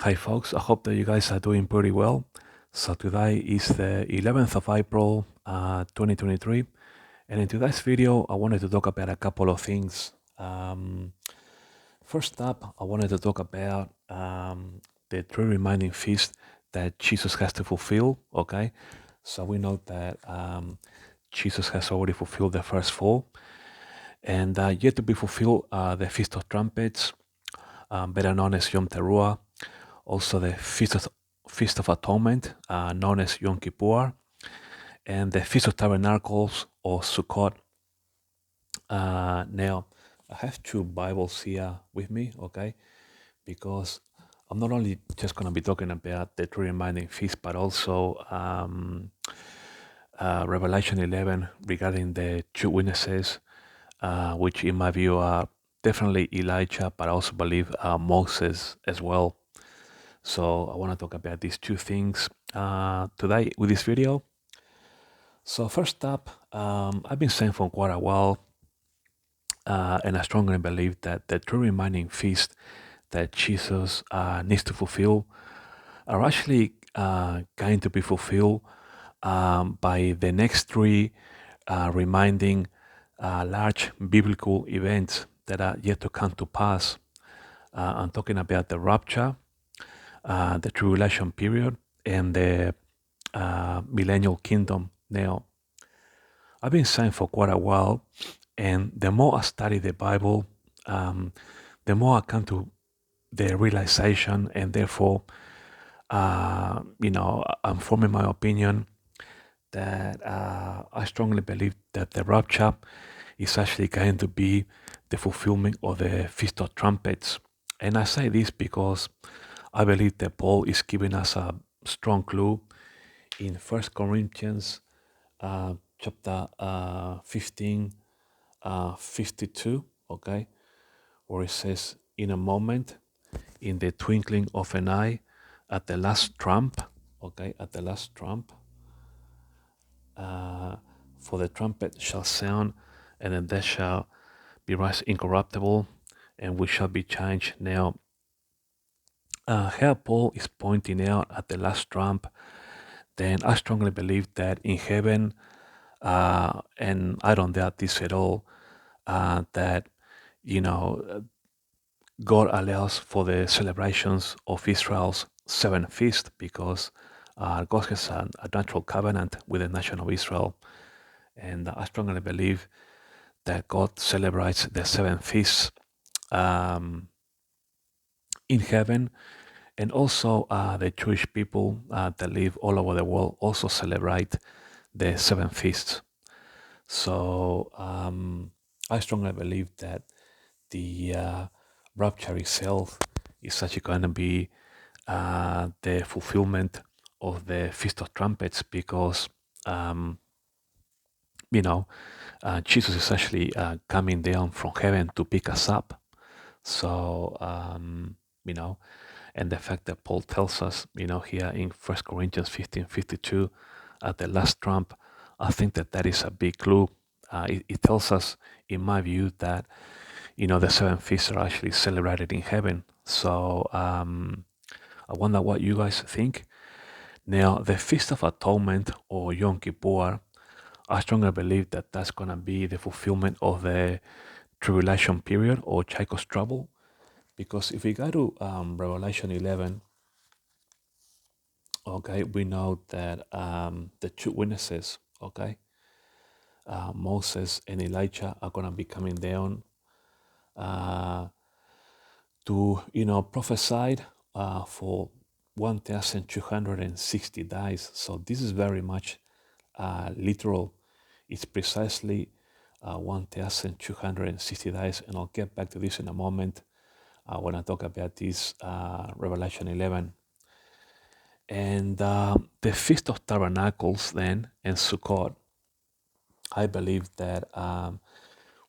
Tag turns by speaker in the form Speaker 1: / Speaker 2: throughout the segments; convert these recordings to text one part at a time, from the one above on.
Speaker 1: Hi folks, I hope that you guys are doing pretty well. So today is the 11th of April, 2023, and in today's video, I wanted to talk about a couple of things. First up, I wanted to talk about the three remaining feasts that Jesus has to fulfill. Okay, so we know that Jesus has already fulfilled the first four, and yet to be fulfilled the Feast of Trumpets, better known as Yom Teruah, also the Feast of Atonement, known as Yom Kippur, and the Feast of Tabernacles or Sukkot. Now, I have two Bibles here with me, okay, because I'm not only just going to be talking about the three remaining feasts, but also Revelation 11 regarding the two witnesses, which in my view are definitely Elijah, but I also believe Moses as well. So I want to talk about these two things today with this video. So first up, I've been saying for quite a while, and I strongly believe that the three remaining feasts that Jesus needs to fulfill are actually going to be fulfilled by the next three reminding large biblical events that are yet to come to pass. I'm talking about the rapture, the tribulation period, and the millennial kingdom. Now, I've been saying for quite a while, and the more I study the Bible, the more I come to the realization, and therefore, I'm forming my opinion that I strongly believe that the rapture is actually going to be the fulfillment of the Feast of Trumpets. And I say this because I believe that Paul is giving us a strong clue in 1 Corinthians chapter 15, 52, okay, where it says, in a moment, in the twinkling of an eye, at the last trump, okay, at the last trump, for the trumpet shall sound, and then there shall be rise incorruptible, and we shall be changed. Now, here Paul is pointing out at the last trump, then I strongly believe that in heaven, and I don't doubt this at all, that, you know, God allows for the celebrations of Israel's seven feasts because God has a natural covenant with the nation of Israel. And I strongly believe that God celebrates the seven feasts in heaven. And also the Jewish people that live all over the world also celebrate the seven feasts. So I strongly believe that the rapture itself is actually going to be the fulfillment of the Feast of Trumpets because, Jesus is actually coming down from heaven to pick us up. So, and the fact that Paul tells us, here in 1 Corinthians 15:52, at the last trump, I think that is a big clue. It tells us, in my view, that the seven feasts are actually celebrated in heaven. So I wonder what you guys think. Now, the Feast of Atonement or Yom Kippur, I strongly believe that that's going to be the fulfillment of the tribulation period or Jacob's trouble. Because if we go to Revelation 11, okay, we know that the two witnesses, okay, Moses and Elijah are going to be coming down to, prophesy for 1,260 days. So this is very much literal. It's precisely 1,260 days, and I'll get back to this in a moment when I talk about this Revelation 11. And the Feast of Tabernacles then and Sukkot, I believe that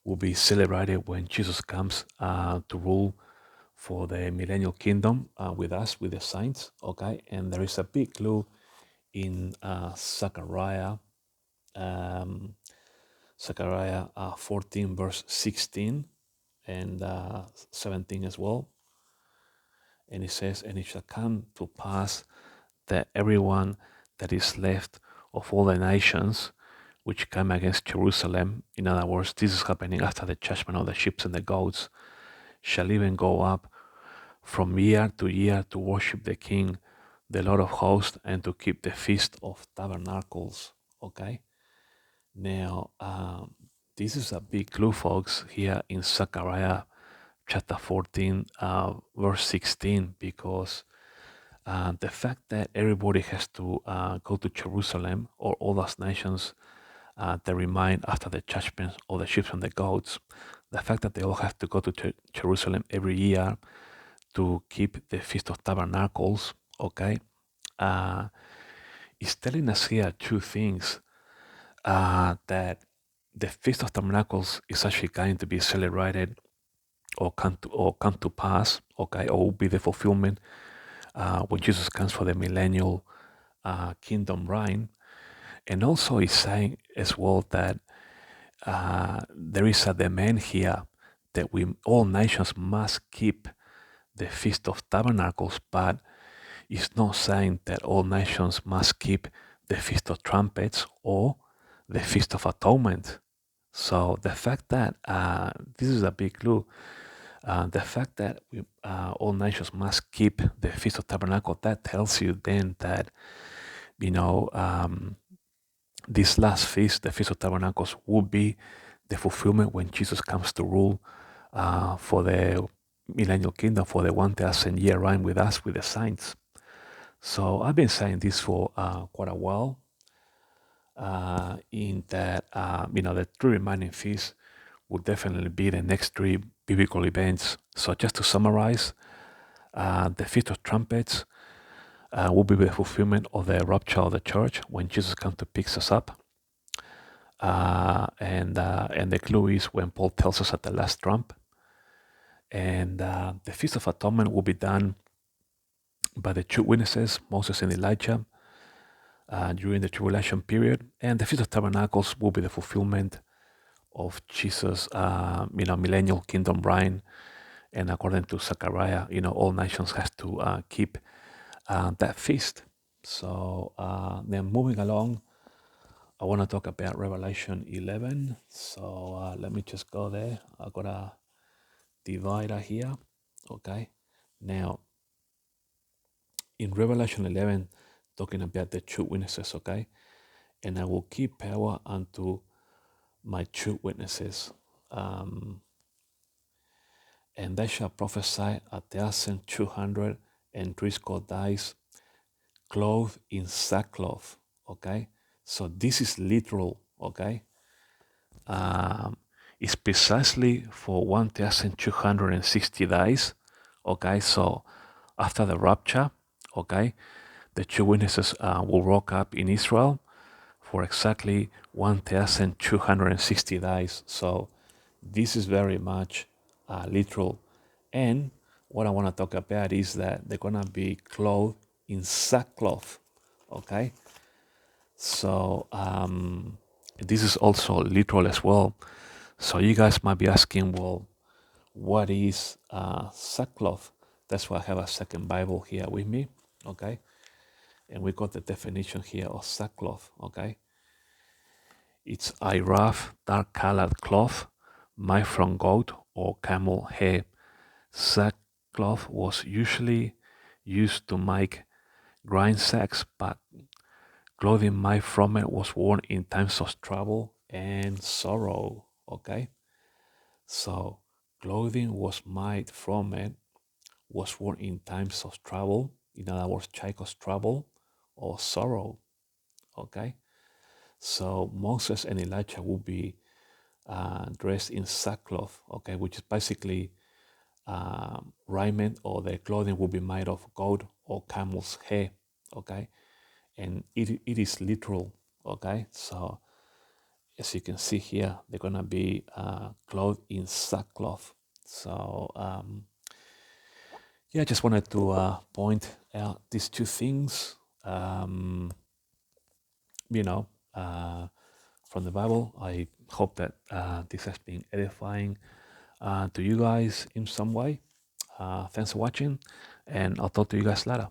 Speaker 1: will be celebrated when Jesus comes to rule for the millennial kingdom with us, with the saints, okay? And there is a big clue in Zechariah 14 verse 16 and 17 as well. And it says, and it shall come to pass that everyone that is left of all the nations which come against Jerusalem, in other words, this is happening after the judgment of the sheep and the goats, shall even go up from year to worship the King, the Lord of hosts, and to keep the Feast of Tabernacles. Okay? Now, this is a big clue, folks, here in Zechariah chapter 14, verse 16, because the fact that everybody has to go to Jerusalem, or all those nations that remain after the judgment of the sheep and the goats, the fact that they all have to go to Jerusalem every year to keep the Feast of Tabernacles, okay, uh, is telling us here two things. That the Feast of Tabernacles is actually going to be celebrated or come to pass, okay, or will be the fulfillment when Jesus comes for the millennial kingdom reign. And also, he's saying as well that there is a demand here that we all nations must keep the Feast of Tabernacles, but it's not saying that all nations must keep the Feast of Trumpets or the Feast of Atonement. So the fact that this is a big clue, the fact that all nations must keep the Feast of Tabernacle, that tells you then that, you know, this last feast, the Feast of Tabernacles, will be the fulfillment when Jesus comes to rule for the millennial kingdom, for the 1,000 year reign with us, with the saints. So I've been saying this for quite a while. In that, the three remaining feasts would definitely be the next three biblical events. So just to summarize, the Feast of Trumpets will be the fulfillment of the rapture of the church when Jesus comes to pick us up. And the clue is when Paul tells us at the last trump. And the Feast of Atonement will be done by the two witnesses, Moses and Elijah, during the tribulation period. And the Feast of Tabernacles will be the fulfillment of Jesus, millennial kingdom reign. And according to Zechariah, all nations has to keep that feast. So then moving along, I want to talk about Revelation 11. So let me just go there. I've got a divider here. Okay. Now, in Revelation 11, talking about the two witnesses, okay? And I will give power unto my two witnesses. And they shall prophesy 1,260 days, clothed in sackcloth. Okay, so this is literal. Okay, it's precisely for 1,260 days. Okay, so after the rapture, okay, the two witnesses will rock up in Israel for exactly 1,260 days. So this is very much literal. And what I want to talk about is that they're going to be clothed in sackcloth. Okay? So this is also literal as well. So you guys might be asking, well, what is sackcloth? That's why I have a second Bible here with me. Okay? And we got the definition here of sackcloth. Okay? It's a rough, dark-colored cloth made from goat or camel hair. Sackcloth was usually used to make grain sacks, but clothing made from it was worn in times of trouble and sorrow. Okay, so clothing was made from it was worn in times of trouble. In other words, Jacob's trouble or sorrow. Okay, so Moses and Elijah will be dressed in sackcloth, okay, which is basically raiment, or the clothing will be made of goat or camel's hair, okay, and it is literal, okay. So as you can see here, they're gonna be clothed in sackcloth. So yeah, I just wanted to point out these two things, you know, from the Bible. I hope that this has been edifying to you guys in some way. Thanks for watching, and I'll talk to you guys later.